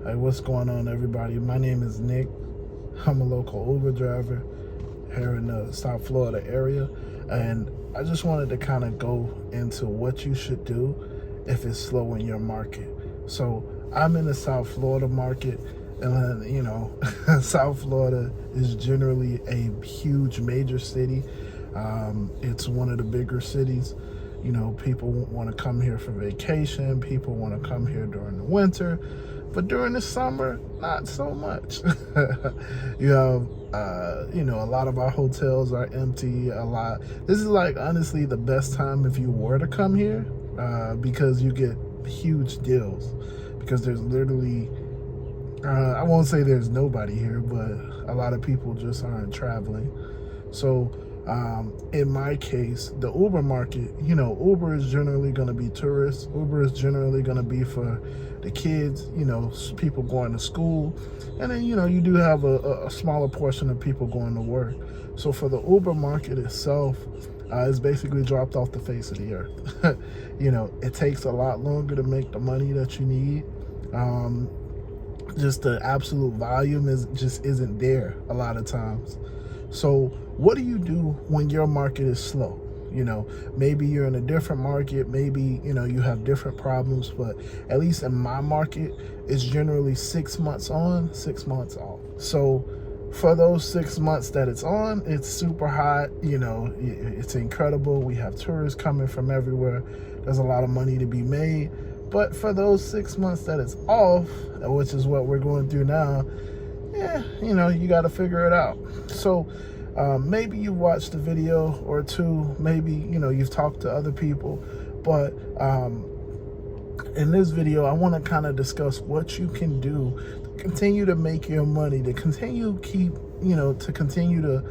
Hey, what's going on, everybody? My name is Nick. I'm a local Uber driver here in the South Florida area, and I just wanted to kind of go into what you should do if it's slow in your market. So I'm in the South Florida market, and South Florida is generally a huge major city. It's one of the bigger cities. People want to come here for vacation. People want to come here during the winter, but during the summer, not so much. You have, a lot of our hotels are empty. This is honestly the best time if you were to come here, because you get huge deals. Because there's literally, I won't say there's nobody here, but a lot of people just aren't traveling. So in my case, the Uber market, Uber is generally going to be tourists. Uber is generally going to be for the kids, people going to school. And then, you do have a smaller portion of people going to work. So for the Uber market itself, it's basically dropped off the face of the earth. It takes a lot longer to make the money that you need. Just the absolute volume isn't there a lot of times. So what do you do when your market is slow? Maybe you're in a different market, maybe, you have different problems, but at least in my market, it's generally 6 months on, 6 months off. So for those 6 months that it's on, it's super hot, it's incredible. We have tourists coming from everywhere. There's a lot of money to be made. But for those 6 months that it's off, which is what we're going through now, you got to figure it out. So maybe you watched a video or two, maybe, you've talked to other people, but in this video, I want to kind of discuss what you can do to continue to make your money, to continue to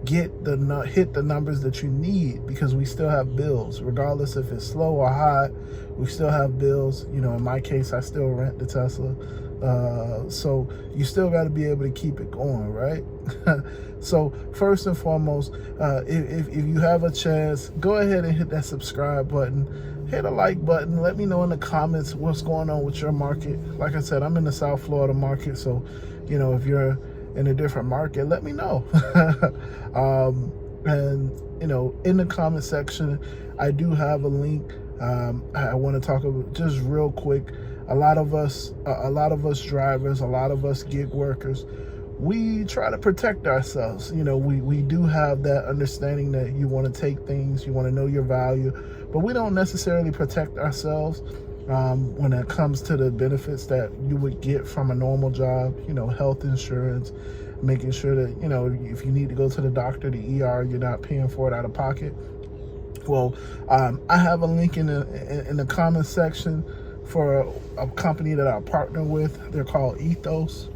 hit the numbers that you need, because we still have bills. Regardless if it's slow or hot, we still have bills. In my case, I still rent the Tesla. So you still got to be able to keep it going, right? So first and foremost, if you have a chance, go ahead and hit that subscribe button, hit a like button. Let me know in the comments what's going on with your market. Like I said, I'm in the South Florida market, so if you're in a different market, let me know. And in the comment section, I do have a link. I want to talk about just real quick. A lot of us drivers, a lot of us gig workers, we try to protect ourselves. We do have that understanding that you want to take things, you want to know your value, but we don't necessarily protect ourselves when it comes to the benefits that you would get from a normal job, health insurance, making sure that, if you need to go to the doctor, the ER, you're not paying for it out of pocket. Well, I have a link in the comment section for a company that I partner with. They're called Ethos.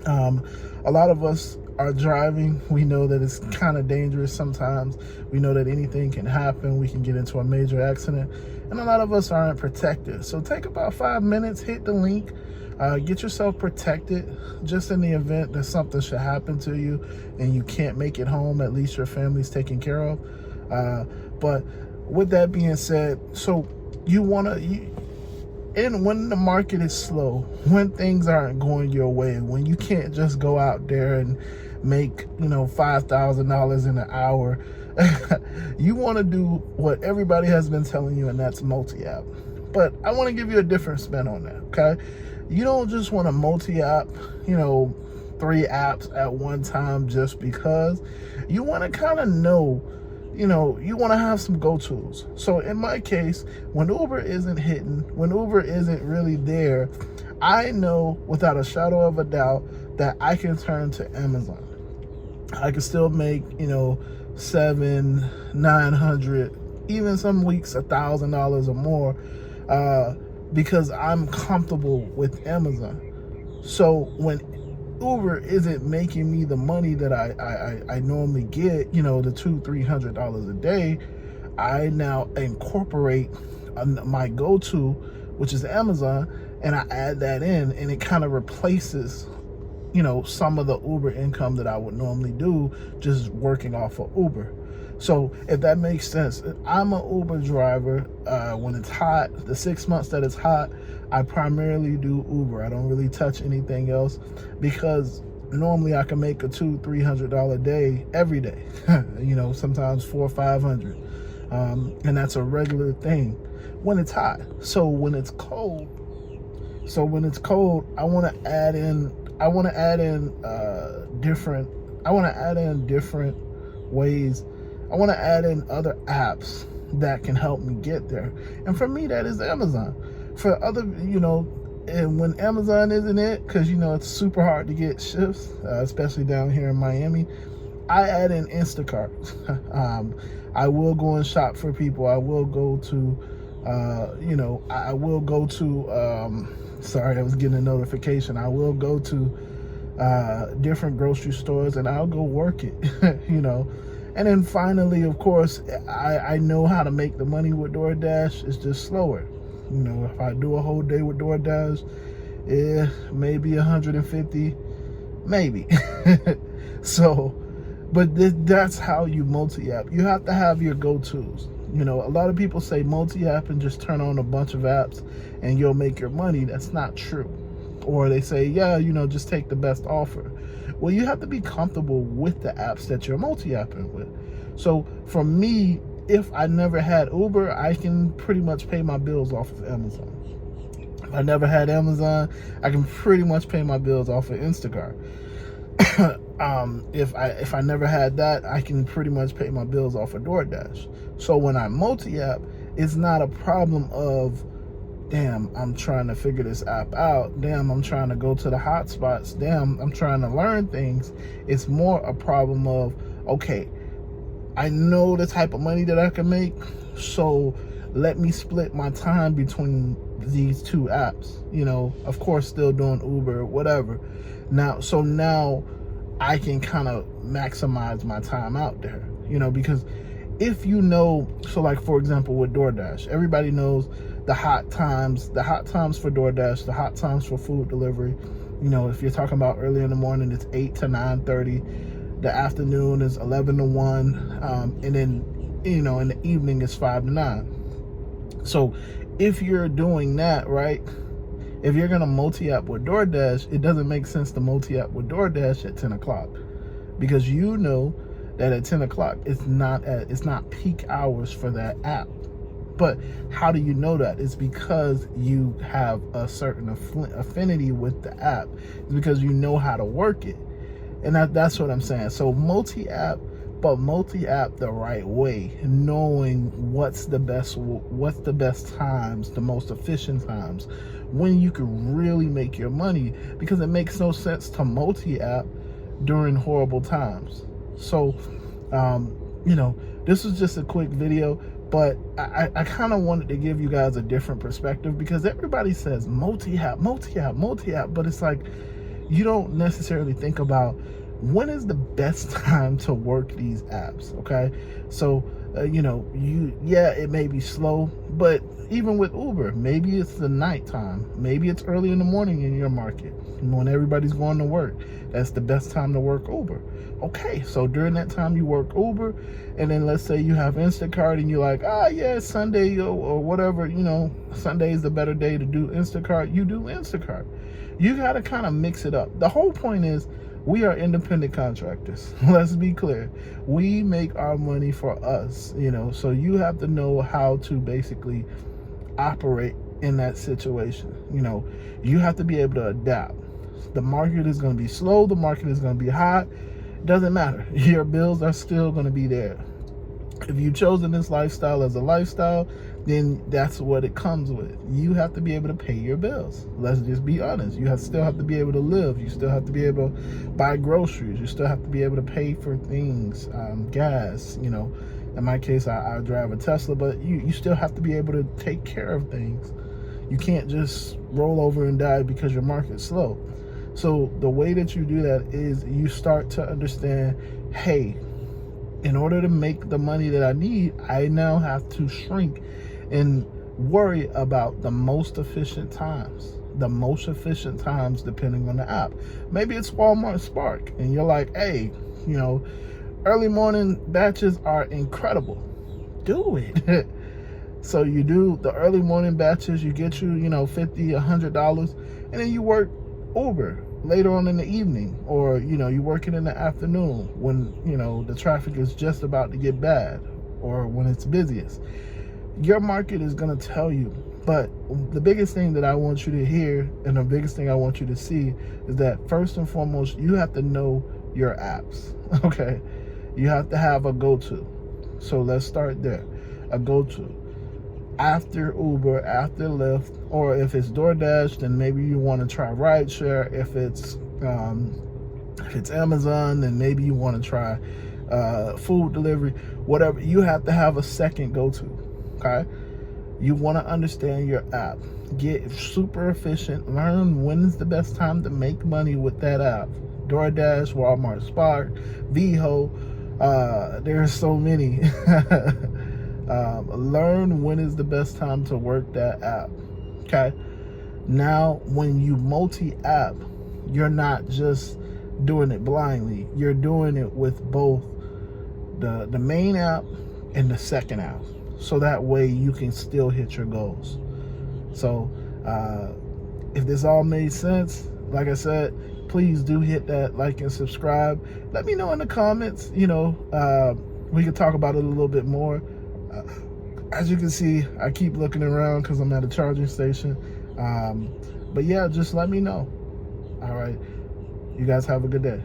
A lot of us are driving. We know that it's kind of dangerous sometimes. We know that anything can happen. We can get into a major accident, and a lot of us aren't protected. So take about 5 minutes, hit the link, get yourself protected, just in the event that something should happen to you and you can't make it home. At least your family's taken care of. But with that being said, so when the market is slow, when things aren't going your way, when you can't just go out there and make, $5,000 in an hour, you want to do what everybody has been telling you, and that's multi-app. But I want to give you a different spin on that, okay? You don't just want to multi-app, 3 apps at one time just because. You want to kind of know, you want to have some go-tos. So in my case, when Uber isn't hitting, when Uber isn't really there, I know without a shadow of a doubt that I can turn to Amazon. I can still make, $700, $900, even some weeks $1,000 or more, because I'm comfortable with Amazon. So when Uber isn't making me the money that I normally get, the $200-$300 a day, I now incorporate my go-to, which is Amazon, and I add that in, and it kind of replaces, some of the Uber income that I would normally do just working off of Uber. So if that makes sense, I'm an Uber driver. When it's hot, the 6 months that it's hot, I primarily do Uber. I don't really touch anything else because normally I can make a $200-300 day every day. Sometimes $400 or $500, and that's a regular thing when it's hot. So when it's cold, I want to add in different ways. I want to add in other apps that can help me get there. And for me, that is Amazon. For other, and when Amazon isn't it, because, it's super hard to get shifts, especially down here in Miami, I add in Instacart. I will go and shop for people. I will go to, sorry, I was getting a notification. I will go to different grocery stores and I'll go work it, And then finally, of course, I know how to make the money with DoorDash. It's just slower. If I do a whole day with DoorDash, maybe 150, maybe. So, but that's how you multi-app. You have to have your go-tos. A lot of people say multi-app and just turn on a bunch of apps and you'll make your money. That's not true. Or they say, yeah, just take the best offer. Well, you have to be comfortable with the apps that you're multi-apping with. So for me, if I never had Uber, I can pretty much pay my bills off of Amazon. If I never had Amazon, I can pretty much pay my bills off of Instacart. If I never had that, I can pretty much pay my bills off of DoorDash. So when I multi-app, it's not a problem of, damn, I'm trying to figure this app out. Damn, I'm trying to go to the hot spots. Damn, I'm trying to learn things. It's more a problem of, okay, I know the type of money that I can make, so let me split my time between these two apps. Of course, still doing Uber, whatever. Now I can kind of maximize my time out there, because if so like, for example, with DoorDash, everybody knows the hot times for DoorDash, the hot times for food delivery. If you're talking about early in the morning, it's 8 to 9:30. The afternoon is 11 to 1. And then, in the evening it's 5 to 9. So if you're doing that, right, if you're going to multi-app with DoorDash, it doesn't make sense to multi-app with DoorDash at 10 o'clock because that at 10 o'clock it's not peak hours for that app. But how do you know that? It's because you have a certain affinity with the app. It's because you know how to work it. And that's what I'm saying. So multi-app the right way, knowing what's the best times, the most efficient times, when you can really make your money, because it makes no sense to multi-app during horrible times. So, this was just a quick video, but I kind of wanted to give you guys a different perspective, because everybody says multi-app, but it's like, you don't necessarily think about when is the best time to work these apps, okay? So, it may be slow, but even with Uber, maybe it's the nighttime, maybe it's early in the morning in your market, when everybody's going to work. That's the best time to work Uber. Okay, so during that time you work Uber, and then let's say you have Instacart and you're like, it's Sunday or whatever, Sunday is the better day to do Instacart. You do Instacart. You got to kind of mix it up. The whole point is, we are independent contractors. Let's be clear. We make our money for us, so you have to know how to basically operate in that situation. You have to be able to adapt. The market is going to be slow. The market is going to be hot. Doesn't matter. Your bills are still going to be there. If you've chosen this lifestyle as a lifestyle, then that's what it comes with. You have to be able to pay your bills. Let's just be honest. You still have to be able to live. You still have to be able to buy groceries. You still have to be able to pay for things, gas. In my case, I drive a Tesla, but you still have to be able to take care of things. You can't just roll over and die because your market's slow. So the way that you do that is you start to understand, hey, in order to make the money that I need, I now have to shrink and worry about the most efficient times. The most efficient times depending on the app. Maybe it's Walmart Spark, and you're like, hey, Early morning batches are incredible. Do it. So you do the early morning batches, you get you, $50, $100, and then you work Uber later on in the evening, or, you work it in the afternoon when, the traffic is just about to get bad, or when it's busiest. Your market is going to tell you. But the biggest thing that I want you to hear, and the biggest thing I want you to see, is that first and foremost, you have to know your apps, okay? You have to have a go-to. So let's start there. A go-to. After Uber, after Lyft, or if it's DoorDash, then maybe you want to try rideshare. If it's Amazon, then maybe you want to try food delivery. Whatever, you have to have a second go-to. Okay, you want to understand your app. Get super efficient. Learn when is the best time to make money with that app. DoorDash, Walmart Spark, VHO. There's so many. Learn when is the best time to work that app. Okay. Now, when you multi-app, you're not just doing it blindly. You're doing it with both the main app and the second app. So that way you can still hit your goals. So if this all made sense, like I said, please do hit that like and subscribe. Let me know in the comments, we can talk about it a little bit more. As you can see, I keep looking around because I'm at a charging station. But yeah, just let me know. All right. You guys have a good day.